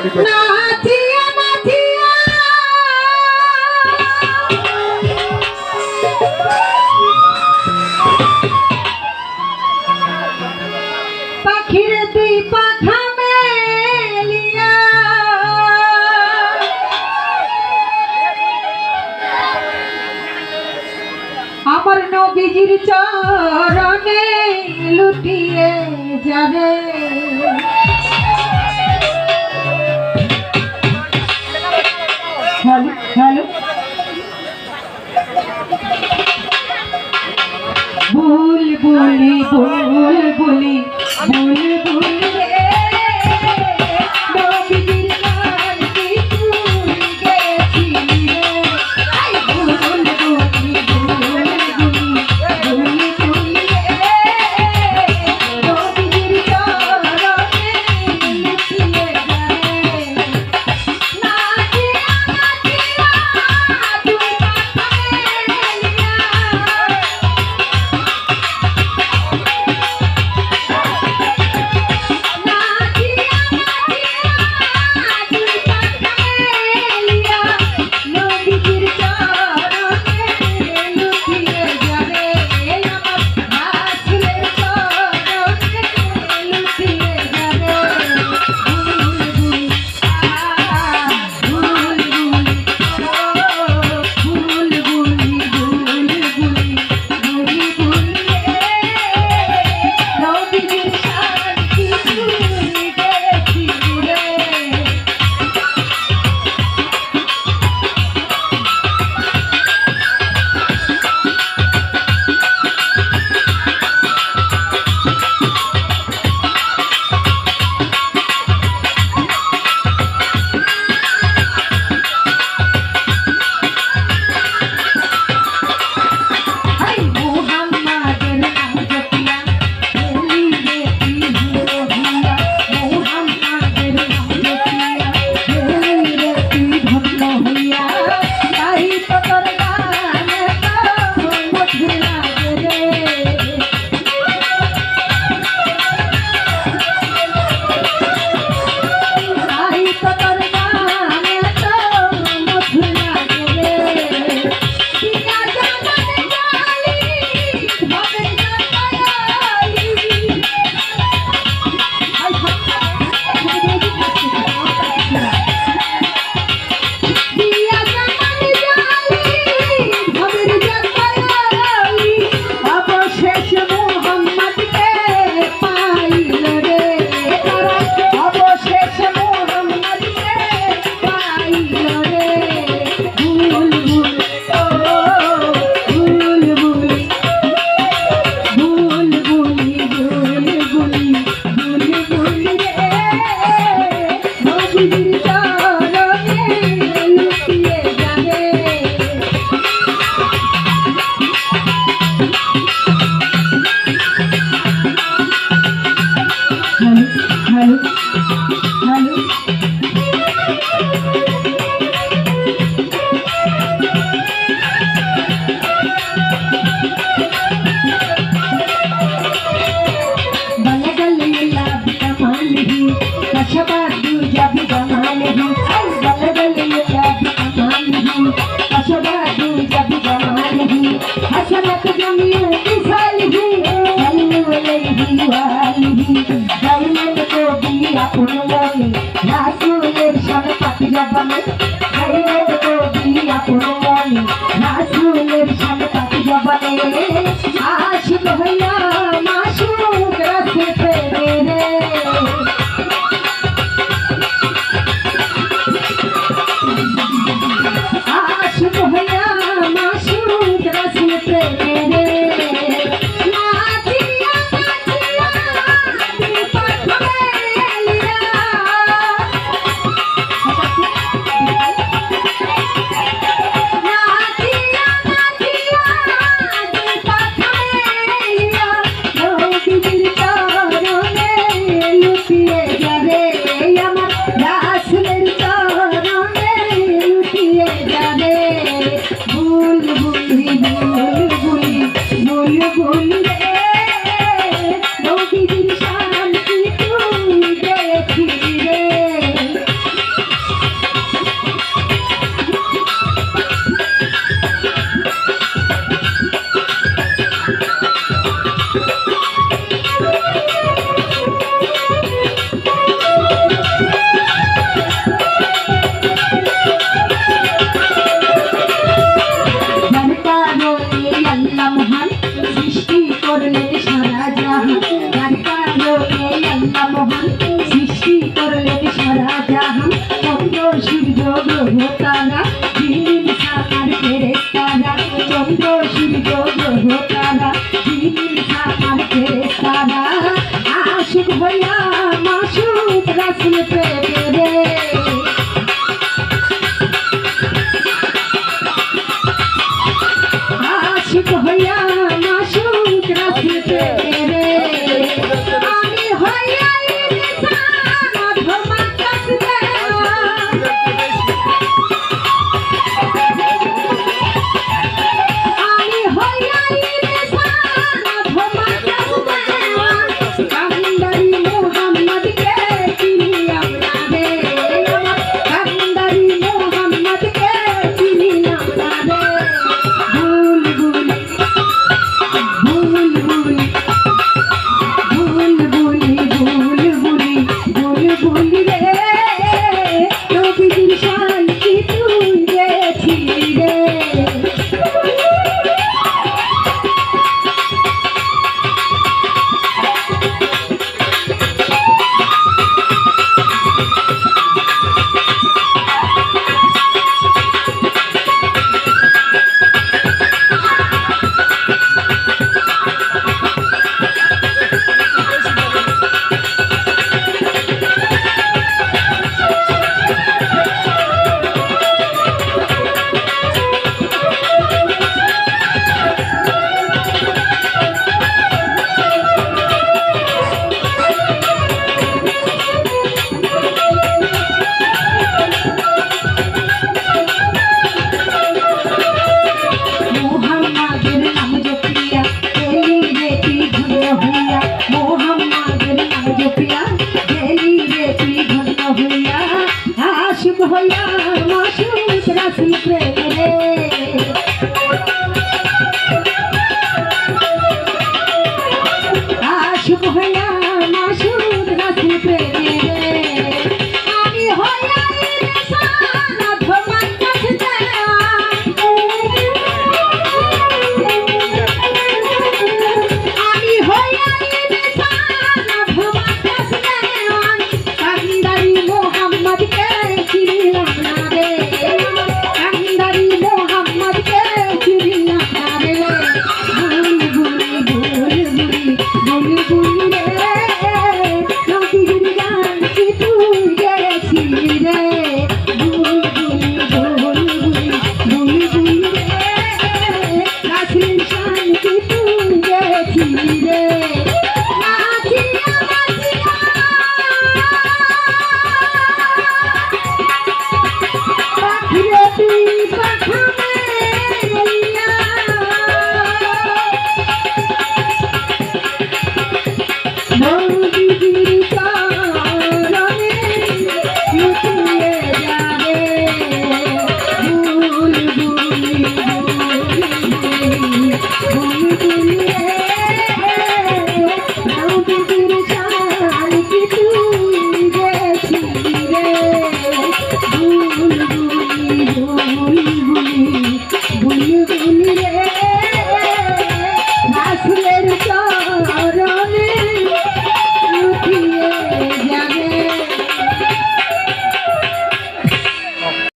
মেহরবানি করে নাচিয়া নাচিয়া পাখির দুই পাখা মেলিয়া আমার নবীজির চরণে লুটিয়ে যাবে। হ্যালো বুলবুলি বুলবুলি বুলবুলি রে নবীজির গান কি তুই গেছিলি রে আই বুলবুলি বুলবুলি বুলবুলি রে নবীজির চরণে লুটিয়ে যাবে। নাচিয়া নাচিয়া তুই পাখা মেলিয়া आशिक भैया माशूक रस्ते पे मेरे आशिक भैया माशूक रस्ते पे मेरे नाचिया नाचिया दीपक में लिया জাহান চন্দ্র সূর্য গ্রহ তারা দিন সাকার ফেরেশতারা চন্দ্র সূর্য গ্রহ তারা দিন সাকার ফেরেশতারা আশিক হইয়া মাসুক রাসূল প্রেমে আশিক হইয়া মাসুক রাসূল প্রেমে আমি হইয়া ইনসান অধমা কাসদে আমি হইয়া ইনসান অধমা কাসদে কান্দারি মুহাম্মদকে চিনিলাম না রে কান্দারি মুহাম্মদকে চিনিলাম না রে ভুল রে নবীর শান্তি তুই গেছিলি রে আশিক হইয়া মাসুক রাসূল প্রেমে আশিক হইয়া মাসুক রাসূল প্রেমে আমি হইয়া ইনসান অধমা কাসদে আমি হইয়া ইনসান অধমা কাসদে কান্দারি মুহাম্মদকে চিনিলাম না রে কান্দারি মুহাম্মদকে চিনিলাম না রে ভুল রে নবীর শান্তি তুই গেছিলি রে ভুল রে রাসূল শান্তি তুই গেছিলি রে ভুল